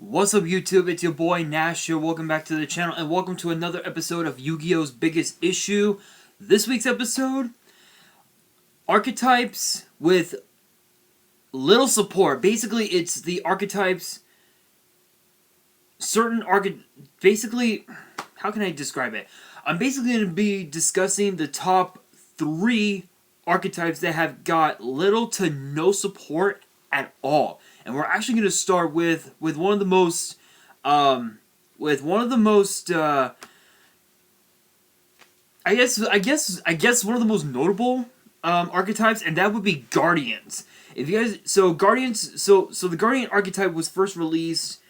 What's up, YouTube? It's your boy Nash here. Welcome back to the channel and welcome to another episode of Yu-Gi-Oh's Biggest Issue. This week's episode, archetypes with little support. Basically, it's the archetypes, basically, how can I describe it? I'm basically going to be discussing the top 3 archetypes that have got little to no support at all. And we're actually going to start with one of the most I guess one of the most notable archetypes, and that would be Guardians. If you guys, so Guardians, so the Guardian archetype was first released,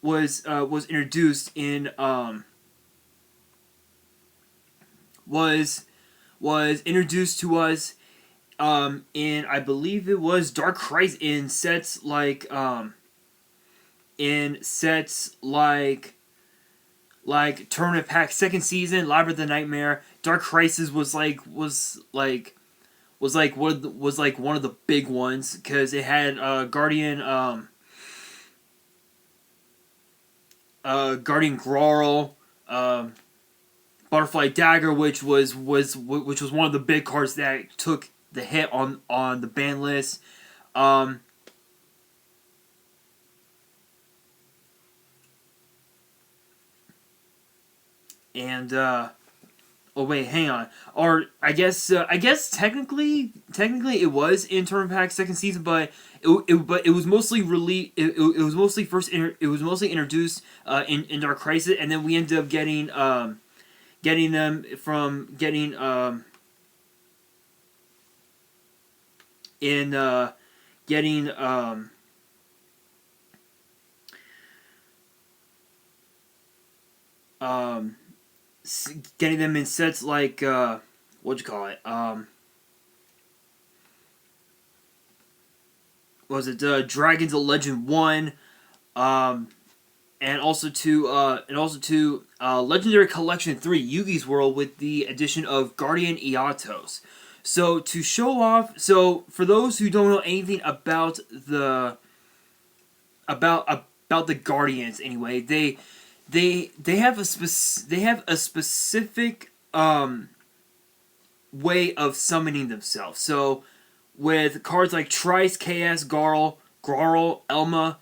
was introduced in was introduced to us in, I believe it was Dark Crisis, in sets like Tournament Pack second season, Labyrinth of Nightmare. Dark Crisis was one of the big ones because it had Guardian Growl, Butterfly Dagger, which was one of the big cards that took the hit on the ban list. Oh wait, hang on. Or I guess technically it was in Tournament Pack second season, but it was mostly it was mostly introduced in Dark Crisis, and then we ended up getting them from getting getting them in sets like Dragons of Legend 1, and also to Legendary Collection 3, Yugi's World, with the addition of Guardian Iatos. So to show off, so for those who don't know anything about the Guardians, anyway, they have a specific way of summoning themselves. So with cards like Trice, KS, Garl, Elma,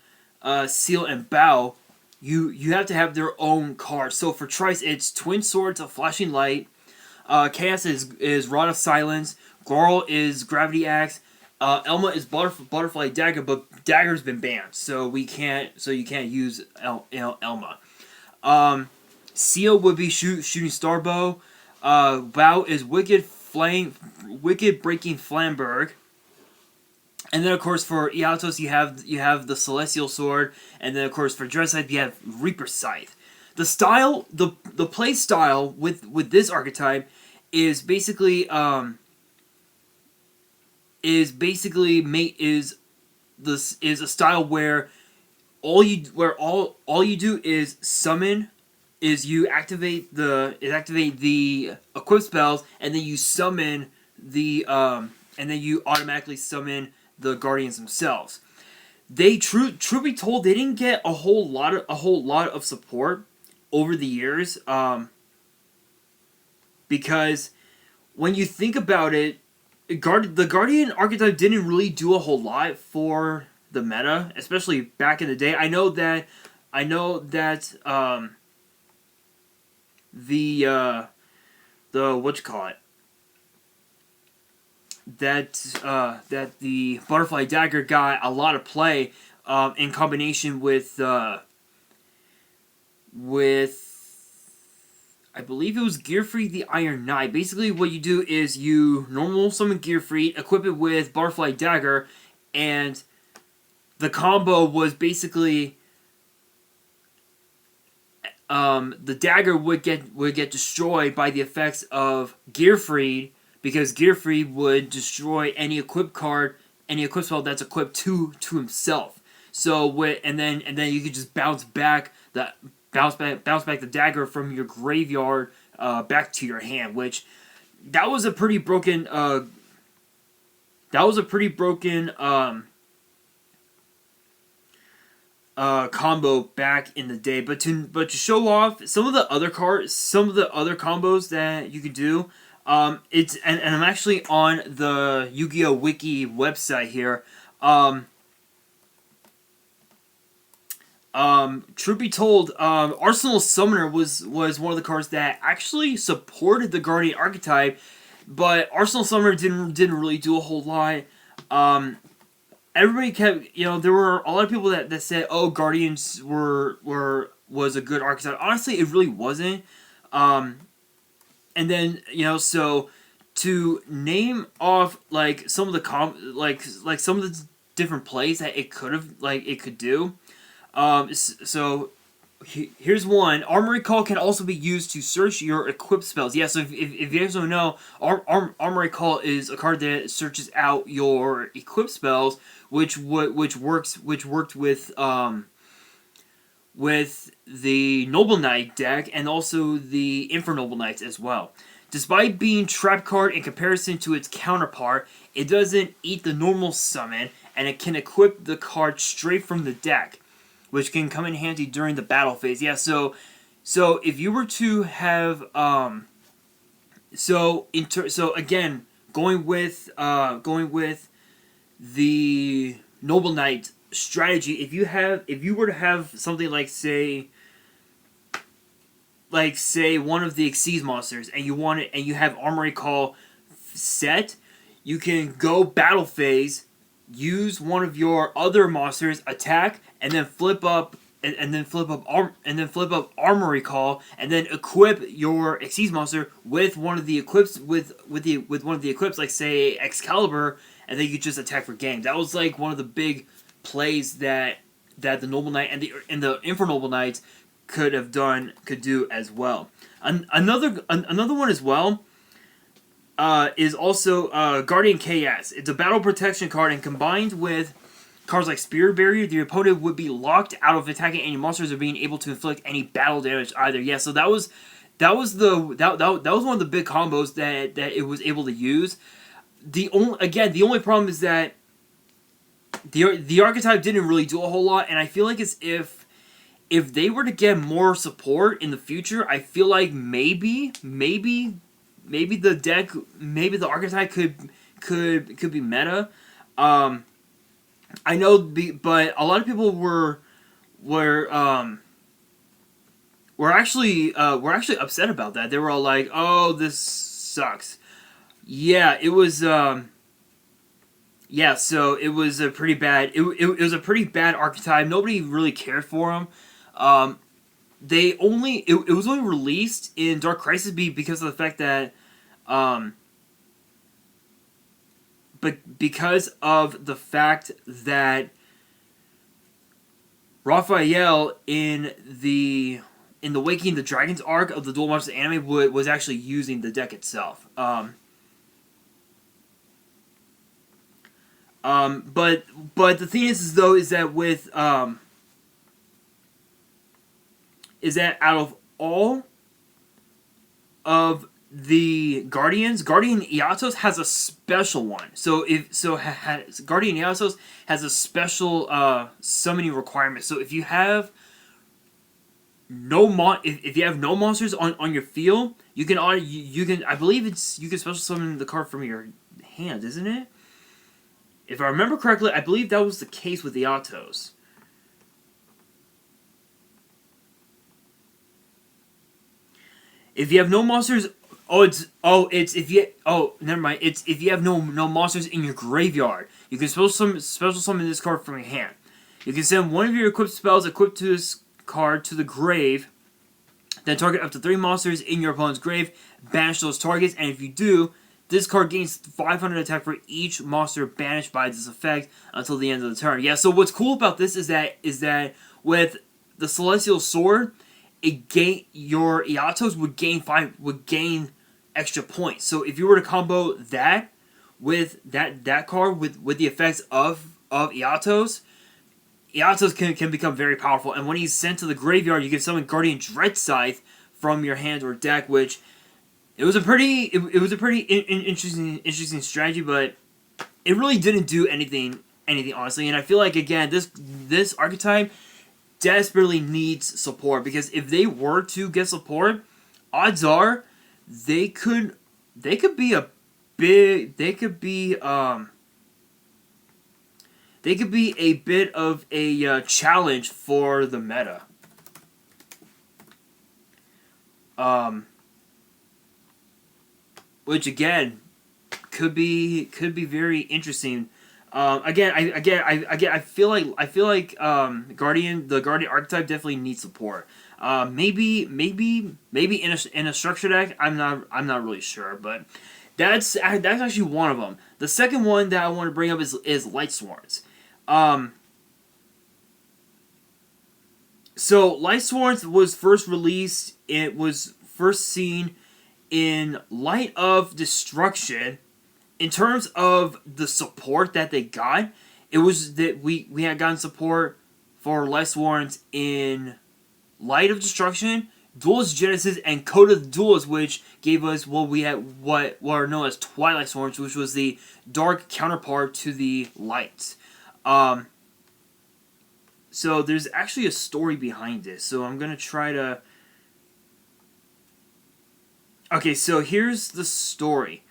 Seal, and Bow, you have to have their own cards. So for Trice, it's Twin Swords of Flashing Light. KS is Rod of Silence. Garl is Gravity Axe. Elma is Butterfly Dagger, but Dagger's been banned, so you can't use Elma. Seal would be Shooting Star Bow. Bow is Wicked Breaking Flamberg. And then of course for Iatos you have the Celestial Sword, and then of course for Dread Scythe you have Reaper Scythe. The style, the play style with this archetype is basically a style where all you do is summon, is you activate the equip spells, and then you summon the and then you automatically summon the Guardians themselves. They truth be told, they didn't get a whole lot of support over the years, because when you think about it, the Guardian archetype didn't really do a whole lot for the meta, especially back in the day. I know that that the Butterfly Dagger got a lot of play in combination with I believe it was Gearfried the Iron Knight. Basically what you do is you normal summon Gearfried, equip it with Butterfly Dagger, and the combo was basically the dagger would get destroyed by the effects of Gearfried, because Gearfried would destroy any equip spell that's equipped to himself. So and then you could just bounce back the dagger from your graveyard back to your hand, which that was a pretty broken combo back in the day. But to show off some of the other combos that you could do, and I'm actually on the Yu-Gi-Oh wiki website here. Truth be told, Arsenal Summoner was one of the cards that actually supported the Guardian archetype, but Arsenal Summoner didn't really do a whole lot. Everybody kept, there were a lot of people that said, oh, Guardians was a good archetype. Honestly, it really wasn't. And then, so to name off like some of the like some of the different plays that it could do. So here's one. Armory Call can also be used to search your equipped spells. Yeah, so if you guys don't know, Armory Call is a card that searches out your equipped spells, which worked with the Noble Knight deck and also the Infernoble Knights as well. Despite being trap card in comparison to its counterpart, it doesn't eat the normal summon, and it can equip the card straight from the deck, which can come in handy during the battle phase. Yeah, so if you were to have so again, going with the Noble Knight strategy, if you were to have something like say one of the Xyz monsters and you have Armory Call set, you can go battle phase, use one of your other monsters, attack, and then flip up Armory Call, and then equip your Xyz monster with one of the equips with one of the equips, like say Excalibur, and then you just attack for game. That was like one of the big plays that the Noble Knight and the Infernoble Knights could do as well. Another one as well is also Guardian KS. It's a battle protection card, and combined with cards like Spirit Barrier, the opponent would be locked out of attacking any monsters or being able to inflict any battle damage either. Yeah, so that was one of the big combos that it was able to use. The only problem is that the archetype didn't really do a whole lot, and I feel like it's if they were to get more support in the future, I feel like maybe the deck, maybe the archetype could be meta. I know, but a lot of people were actually upset about that. They were all like, "Oh, this sucks." Yeah, it was. Yeah, so it was a pretty bad. It was a pretty bad archetype. Nobody really cared for him. It was only released in Dark Crisis because of the fact that, because of the fact that Raphael in the Waking the Dragons arc of the Duel Monsters anime was actually using the deck itself. But the thing is that with is that out of all of the Guardian Eatos has a special one. Guardian Eatos has a special summoning requirement. So if you have if you have no monsters on your field, you can I believe you can special summon the card from your hand, isn't it? If I remember correctly, I believe that was the case with Eatos. If you have no monsters, never mind. It's if you have no monsters in your graveyard, you can special summon this card from your hand. You can send one of your equipped spells equipped to this card to the grave, then target up to 3 monsters in your opponent's grave, banish those targets, and if you do, this card gains 500 attack for each monster banished by this effect until the end of the turn. Yeah, so what's cool about this is that with the Celestial Sword, your Eatos would gain extra points. So if you were to combo that with that card with the effects of Eatos can become very powerful. And when he's sent to the graveyard, you can summon Guardian Dread Scythe from your hand or deck, which it was a pretty interesting strategy, but it really didn't do anything honestly. And I feel like again this archetype desperately needs support, because if they were to get support, odds are they could be a big they could be a bit of a challenge for the meta. Which again could be very interesting. I feel like the Guardian archetype definitely needs support. Maybe in a structure deck. I'm not really sure, but that's actually one of them. The second one that I want to bring up is Light Sworns. So Light Sworns was first released. It was first seen in Light of Destruction. In terms of the support that they got, it was that we had gotten support for Light Sworns in Light of Destruction, Duelist Genesis, and Code of the Duelist, which gave us we had what are known as Twilight Sworns, which was the dark counterpart to the Light. So there's actually a story behind this. So I'm gonna try to. Okay, so here's the story.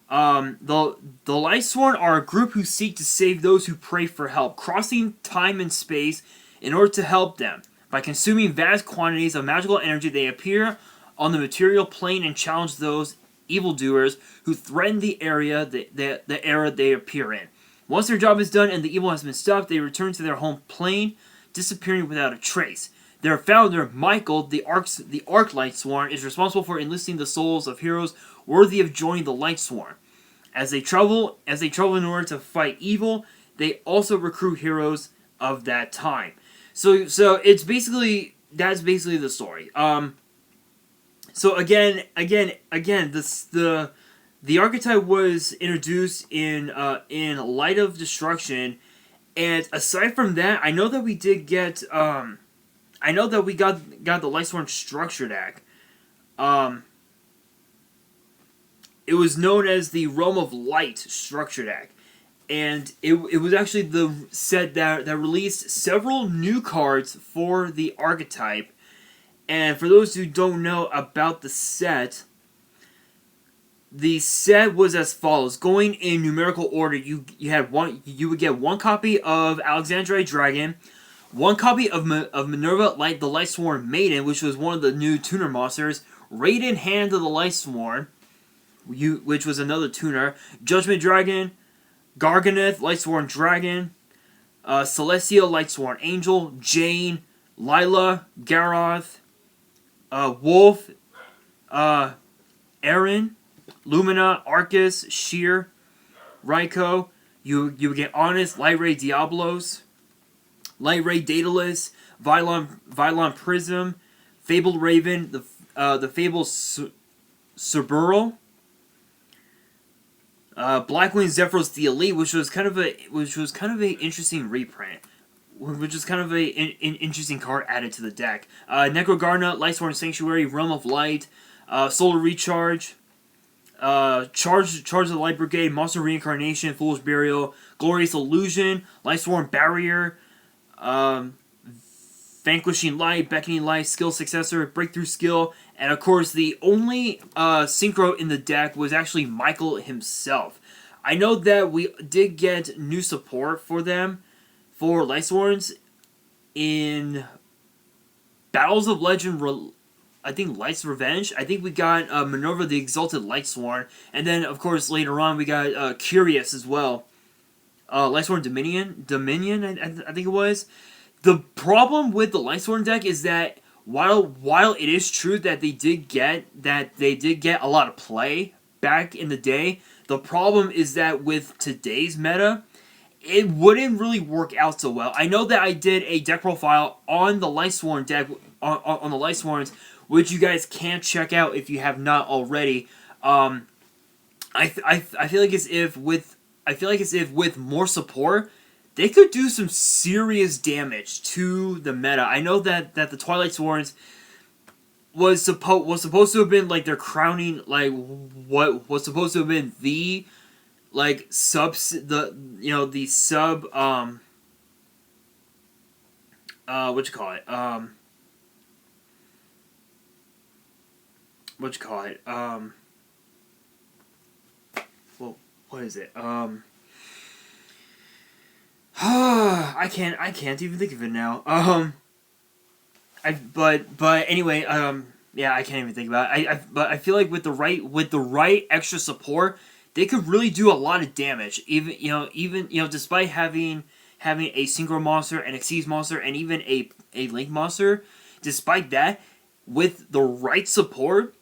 The Lightsworn are a group who seek to save those who pray for help, crossing time and space in order to help them. By consuming vast quantities of magical energy, they appear on the material plane and challenge those evildoers who threaten the era they appear in. Once their job is done and the evil has been stopped, they return to their home plane, disappearing without a trace. Their founder, Michael, the Arc Lightsworn, is responsible for enlisting the souls of heroes worthy of joining the Lightsworn. As they travel in order to fight evil, they also recruit heroes of that time. So it's basically that's basically the story. So again, the archetype was introduced in Light of Destruction, and aside from that, I know that we did get got the Lightsworn structure deck. It was known as the Realm of Light structure deck. And it was actually the set that released several new cards for the archetype. And for those who don't know about the set was as follows. Going in numerical order, you would get one copy of Alexandrite Dragon, one copy of Minerva the Lightsworn Maiden, which was one of the new tuner monsters, Raiden Hand of the Lightsworn, which was another tuner, Judgment Dragon, Garganeth Lightsworn Dragon, Celestia Lightsworn Angel, Jane, Lila, Garoth, Wolf, Aaron, Lumina, Arcus, Sheer, Raikou. You would get Honest, Light Ray Diablos, Light Ray Daedalus, Vylon Prism, Fabled Raven, the Fabled Cerberus, Blackwing Zephyros the Elite, which was kind of a interesting reprint, which is kind of an interesting card added to the deck. Necrogarna, Lightsworn Sanctuary, Realm of Light, Solar Recharge, Charge of the Light Brigade, Monster Reincarnation, Foolish Burial, Glorious Illusion, Lightsworn Barrier, Vanquishing Light, Beckoning Light, Skill Successor, Breakthrough Skill, and of course the only synchro in the deck was actually Michael himself. I know that we did get new support for them, for Lightsworns, in Battles of Legend, I think Light's Revenge. I think we got Minerva the Exalted Lightsworn, and then of course later on we got Curious as well. Lightsworn Dominion, I think it was. The problem with the Lightsworn deck is that while it is true that they did get a lot of play back in the day, the problem is that with today's meta, it wouldn't really work out so well. I know that I did a deck profile on the Lightsworn deck on the Lightsworns, which you guys can check out if you have not already. I feel like as if with more support, they could do some serious damage to the meta. I know that the Twilight Sworns was supposed to have been like their crowning, like what was supposed to have been the what you call it? What you call it? Well, what is it? I can't even think of it now. But anyway, yeah, I can't even think about it. But I feel like with the right extra support, they could really do a lot of damage. Even despite having a synchro monster, an Xyz monster, and even a link monster, despite that, with the right support,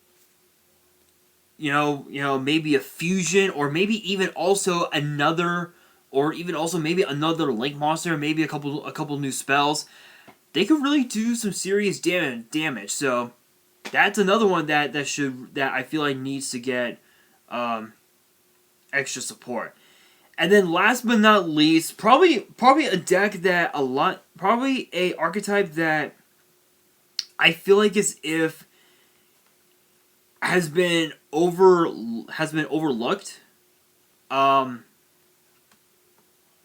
maybe a fusion, or maybe even also another, or even also maybe another link monster, maybe a couple new spells, they could really do some serious damage. So that's another one that I feel like needs to get extra support. And then last but not least, probably a deck that probably a archetype that I feel like has been overlooked,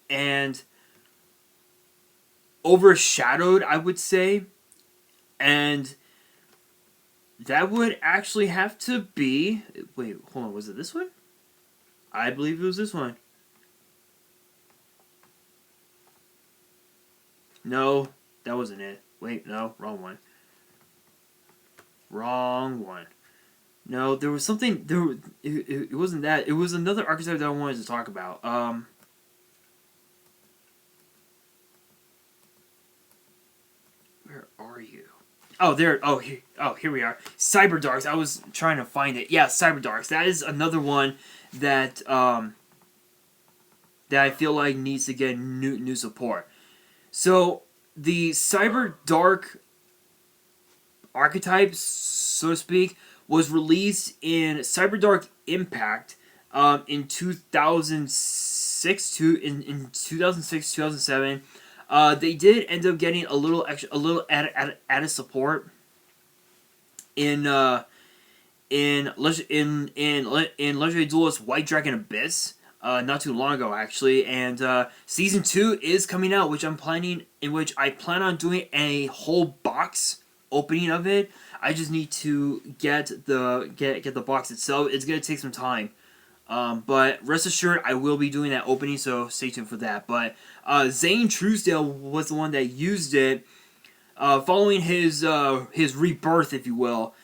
and overshadowed, I would say, and that would actually have to be... Wait, hold on, was it this one? I believe it was this one. No, that wasn't it. Wait, no, wrong one. Wrong one. No, there was something... It wasn't that. It was another archetype that I wanted to talk about. Where are you? Oh, there. Oh, here we are. Cyber Darks. I was trying to find it. Yeah, Cyber Darks. That is another one that that I feel like needs to get new support. So the Cyber Dark archetype, so to speak, was released in Cyber Dark Impact in 2006 in 2007. They did end up getting a little added support in Legendary Duelist White Dragon Abyss not too long ago, actually, and season 2 is coming out, which I plan on doing a whole box opening of it. I just need to get the box itself. It's gonna take some time. But rest assured, I will be doing that opening, so stay tuned for that. But Zane Truesdale was the one that used it following his rebirth, if you will,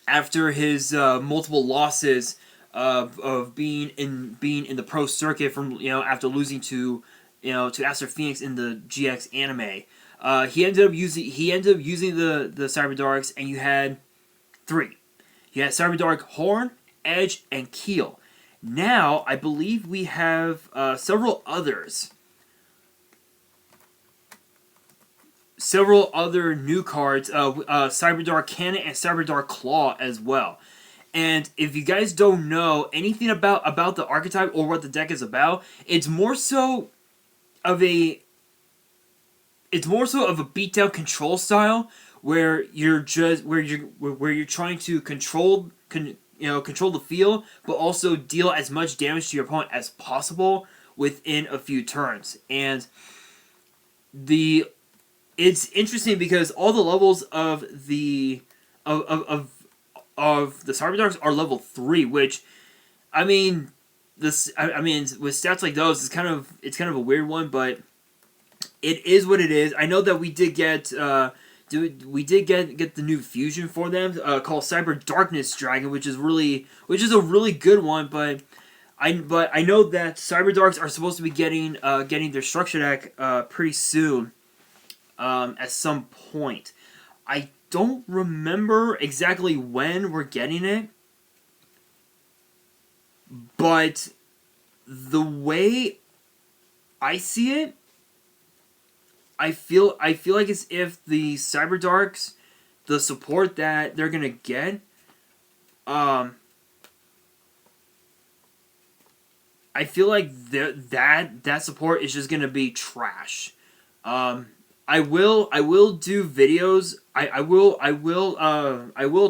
after his multiple losses of being in the pro circuit from after losing to Aster Phoenix in the GX anime. He ended up using the Cyber Darks, and you had 3. You had Cyber Dark Horn, Edge, and Keel. Now, I believe we have several other new cards, Cyber Dark Cannon and Cyber Dark Claw as well. And if you guys don't know anything about the archetype or what the deck is about, it's more so of a beatdown control style where you're trying to control the field, but also deal as much damage to your opponent as possible within a few turns. And it's interesting because all the levels of the Cyber Darks are level 3, which with stats like those, it's kind of a weird one, but it is what it is. I know that we did get the new fusion for them called Cyber Darkness Dragon, which is a really good one. But I know that Cyber Darks are supposed to be getting their structure deck pretty soon, at some point. I don't remember exactly when we're getting it, but the way I see it, I feel like it's if the Cyber Darks, the support that they're gonna get, I feel like that support is just gonna be trash. I will do videos. I will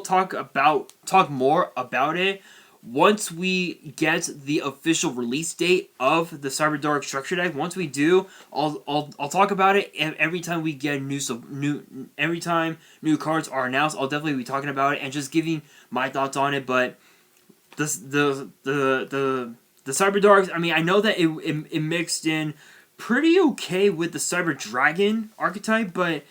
talk more about it once we get the official release date of the Cyber Dark Structure Deck, once we do, I'll talk about it. Every time we get every time new cards are announced, I'll definitely be talking about it and just giving my thoughts on it. But the Cyber Darks, I mean, I know that it mixed in pretty okay with the Cyber Dragon archetype, but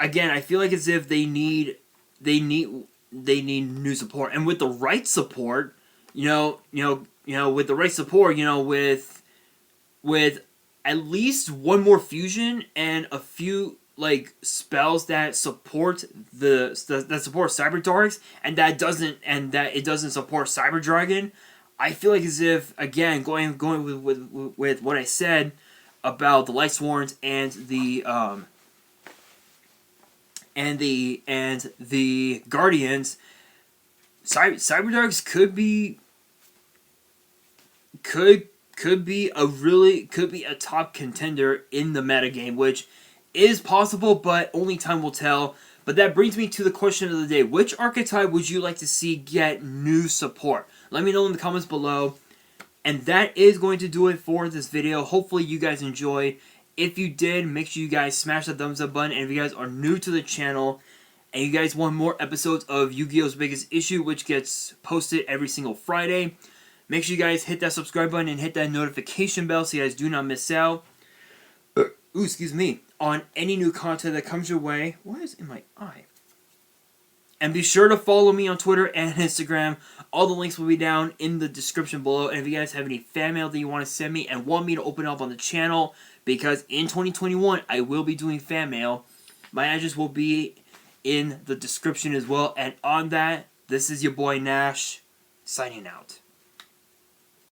again, I feel like as if they need new support, and with the right support, with the right support, with at least one more fusion and a few like spells that support that support Cyber Darks, and that it doesn't support Cyber Dragon. I feel like as if, again, going with what I said about the Light Sworns and the Guardians, Cyber Darks could be a top contender in the metagame, which is possible, but only time will tell. But that brings me to the question of the day: which archetype would you like to see get new support? Let me know in the comments below. And that is going to do it for this video. Hopefully you guys enjoyed. If you did, make sure you guys smash the thumbs up button. And if you guys are new to the channel and you guys want more episodes of Yu-Gi-Oh's Biggest Issue, which gets posted every single Friday, make sure you guys hit that subscribe button and hit that notification bell so you guys do not miss out. Excuse me. On any new content that comes your way. What is in my eye? And be sure to follow me on Twitter and Instagram. All the links will be down in the description below. And if you guys have any fan mail that you want to send me and want me to open up on the channel, because in 2021 I will be doing fan mail, my address will be in the description as well. And on that, this is your boy Nash, signing out.